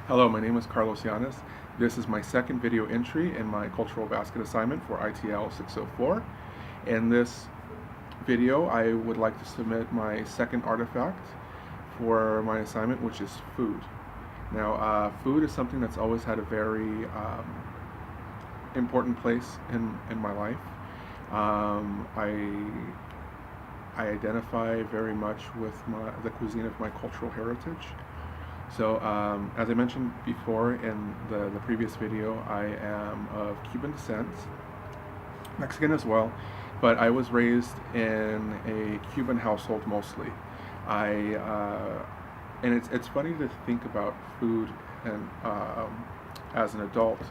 Hello, my name is Carlos Llanes. This is my second video entry in my cultural basket assignment for ITL 604. In this video, I would like to submit my second artifact for my assignment, which is food. Now, food is something that's always had a very important place in my life. Um, I, I identify very much with the cuisine of my cultural heritage. So, as I mentioned before in the previous video, I am of Cuban descent, Mexican as well, but I was raised in a Cuban household mostly. I and it's funny to think about food and as an adult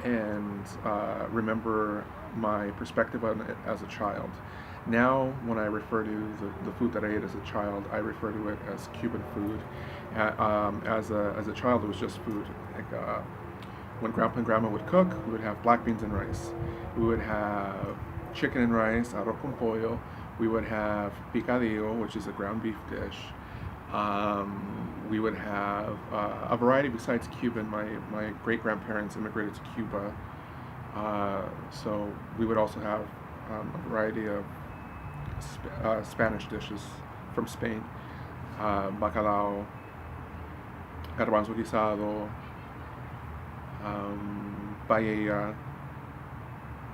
and remember my perspective on it as a child. Now, when I refer to the food that I ate as a child, I refer to it as Cuban food. As a child, it was just food. Like, when Grandpa and Grandma would cook, we would have black beans and rice. We would have chicken and rice, arroz con pollo. We would have picadillo, which is a ground beef dish. We would have a variety besides Cuban. My great grandparents immigrated to Cuba, so we would also have a variety of Spanish dishes from Spain: bacalao, garbanzo guisado, paella,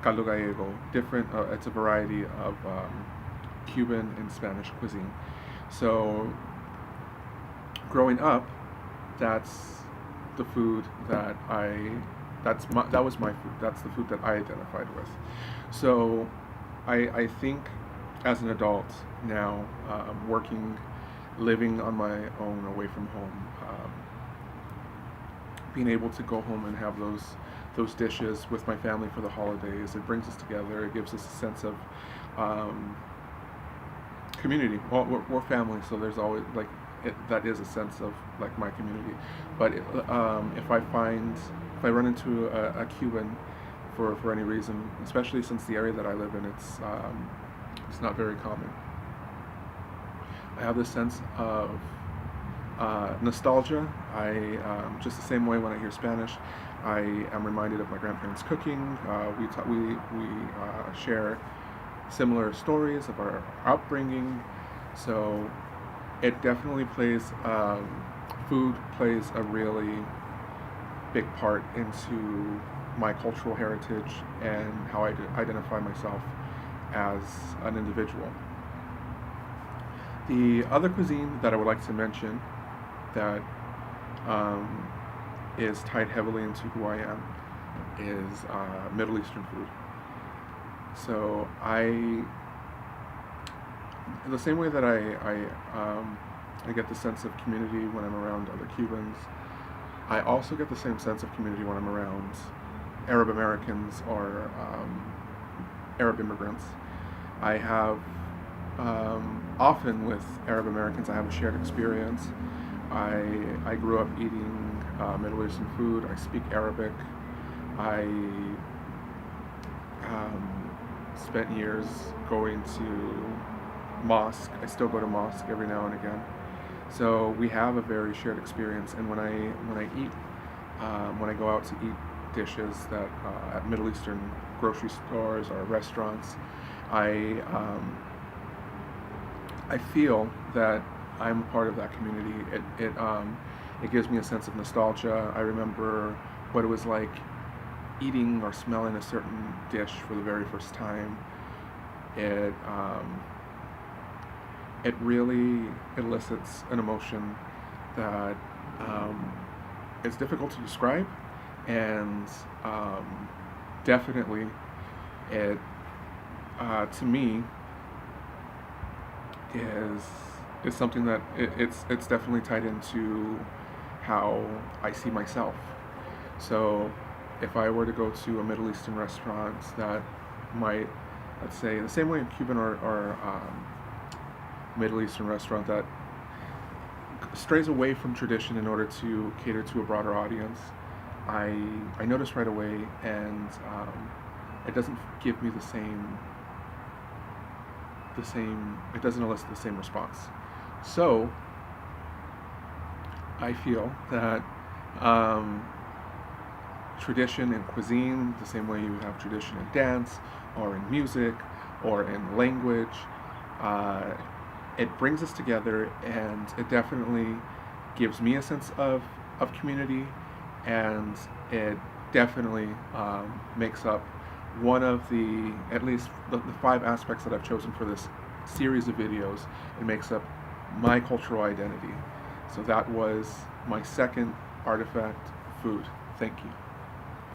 caldo gallego. Different. It's a variety of Cuban and Spanish cuisine. So growing up, that's the food that that was my food. That's the food that I identified with. So I think as an adult now, working, living on my own away from home, being able to go home and have those dishes with my family for the holidays, it brings us together. It gives us a sense of um, community. Well, we're family, so there's always like that is a sense of like my community. But if I run into a Cuban for any reason, especially since the area that I live in, it's not very common. I have this sense of nostalgia. Just the same way when I hear Spanish, I am reminded of my grandparents' cooking. We share similar stories of our upbringing, so it definitely plays. Food plays a really big part into my cultural heritage and how I identify myself as an individual. The other cuisine that I would like to mention that um, is tied heavily into who I am is Middle Eastern food. So in the same way that I get the sense of community when I'm around other Cubans, I also get the same sense of community when I'm around Arab Americans or Arab immigrants. I have often with Arab Americans, I have a shared experience. I grew up eating Middle Eastern food. I speak Arabic. I spent years going to mosque. I still go to mosque every now and again. So we have a very shared experience. And when I go out to eat dishes that at Middle Eastern grocery stores or restaurants, I I feel that I'm part of that community. It gives me a sense of nostalgia. I remember what it was like eating or smelling a certain dish for the very first time. It it really elicits an emotion that um, is difficult to describe, and definitely it to me is is something that it's definitely tied into how I see myself. So if I were to go to a Middle Eastern restaurant that might, let's say, the same way a Cuban or Middle Eastern restaurant that strays away from tradition in order to cater to a broader audience, I I notice right away, and it doesn't give me the same. It doesn't elicit the same response. So I feel that um, tradition in cuisine, the same way you would have tradition in dance, or in music, or in language. Uh, it brings us together, and it definitely gives me a sense of community, and it definitely makes up one of the, at least the five aspects that I've chosen for this series of videos. It makes up my cultural identity. So that was my second artifact, food. Thank you.